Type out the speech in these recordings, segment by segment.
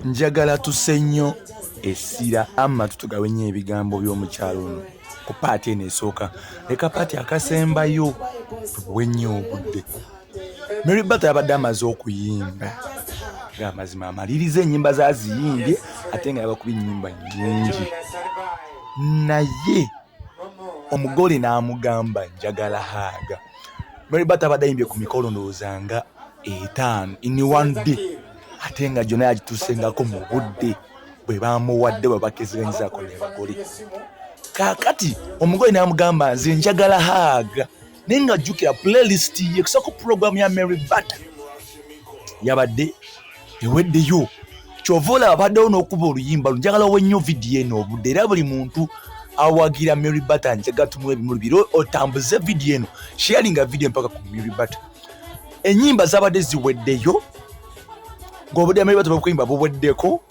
njagala tusenyo esira amma tutugawenye ebigambo by'omukyalo ono ku paati eno esooka leka paati akasembayo tuwenye obudde. Marybata yabadde amaze okuyimba ng'amazima amaliriza ennyimba zaaziyimbye ate nga yabakuba ennyimba nnyingi naye omugole n'amugamba njagala haaga. Marybata abadde ayimbye ku mikolo ndowooza nga 5 in one day ate nga gyonna yagitusengako mu budde bwe bamuwadde bwe bakezeranyizaako n'abagole. Kaakati omugole n'amugamba nze njagala haaga naye nga jjukira playlist ye kusako program ya Marybata yabadde eweddeyo kyova olaba abaddewo n'okuba oluyimba njagala owennyo vidiyo eno obudde era buli muntu awagira Marybata njagala tumuwe ebimuli biro otambuze vidiyo eno sharinga vidiyo mpaka ku Marybata. Ennyimba zabadde ziweddeyo ng'obudde Marybata bwekuyimba buweddeko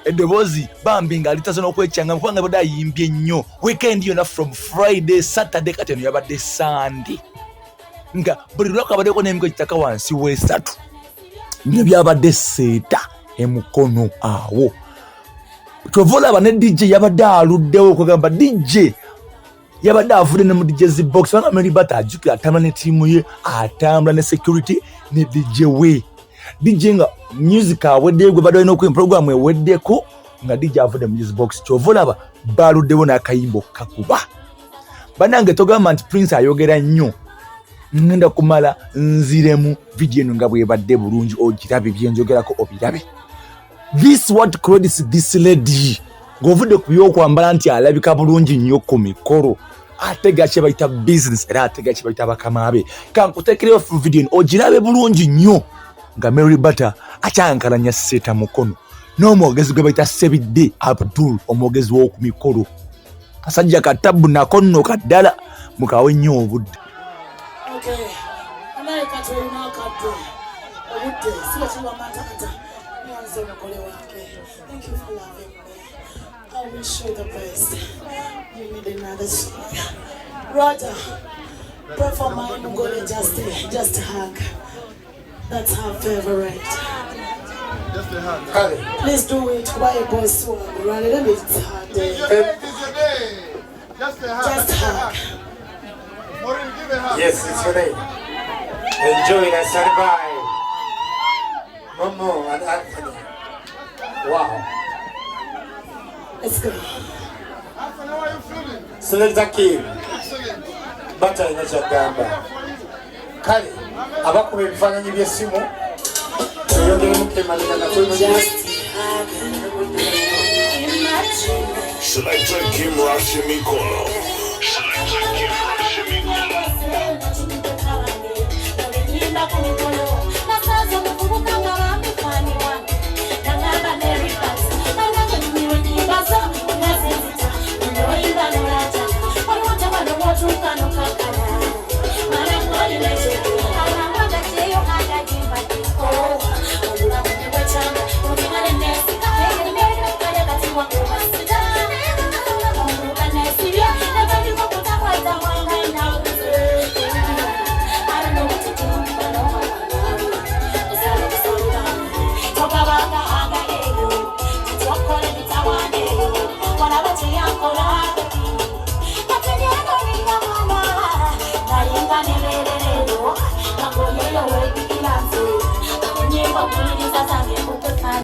eddoboozi bambi nga alitaza n'okwekyanga kubanga abadde ayimbye nnyo weekend yonna from Friday Saturday kati eno yabadde Sunday nga buli lunaku abaddeko n'emigo gitaka wansi w'esatu bino byabadde Eseeta emukono awo. Kyova olaba ne DJ yabadde aluddewo okugamba DJ yabadde avudde ne mu DJ's box kubanga Marybata ajjukira atambula ne ttiimu ye atambula ne security ne DJ we DJ nga music aweddeyo gwe badde olina okuyimba program eweddeko nga DJ avudde mu DJ's box. Kyova olaba baluddewo n'akayimbo kakuba bannange togamba nti Prince ayogera nnyo ngenda kumala nziremu vidiyo eno nga bwebadde bulungi ogirabe byenjogerako obirabe. This what credits this lady ng'ovudde ku byokwambala nti alabika bulungi nnyo ku mikolo atega kye bayita business era atega kye bayita bakama be kankuteekereyo vidiyo eno ogirabe bulungi nnyo nga Marybata akyankalanya Eseeta mukono n'omwogezi gwe bayita Sebidde Abdul omwogezi w'oku mikolo kasajja katabu nako nno kaddala mukawe nnyo obudde. Thank you for loving me. I wish you the best. You need another song. Roger, pray for my Mugole just a hug. That's her favorite. Just a hug. Please do it. Why a boy so angry? Let me hug. Just a hug. Just a hug. Maureen, give a hug. Yes, it's your day. Enjoy that standby. Momo and Anthony. Wow. Let's go. Anthony, how are you feeling? Selecta Kim. Excellent. Bata ina kyagamba. Kale, abakuba ebifaananyi by'essimu tuyongere mukemalira nga Selecta Kim Rashimikono. Selecta Kim Rashimikono.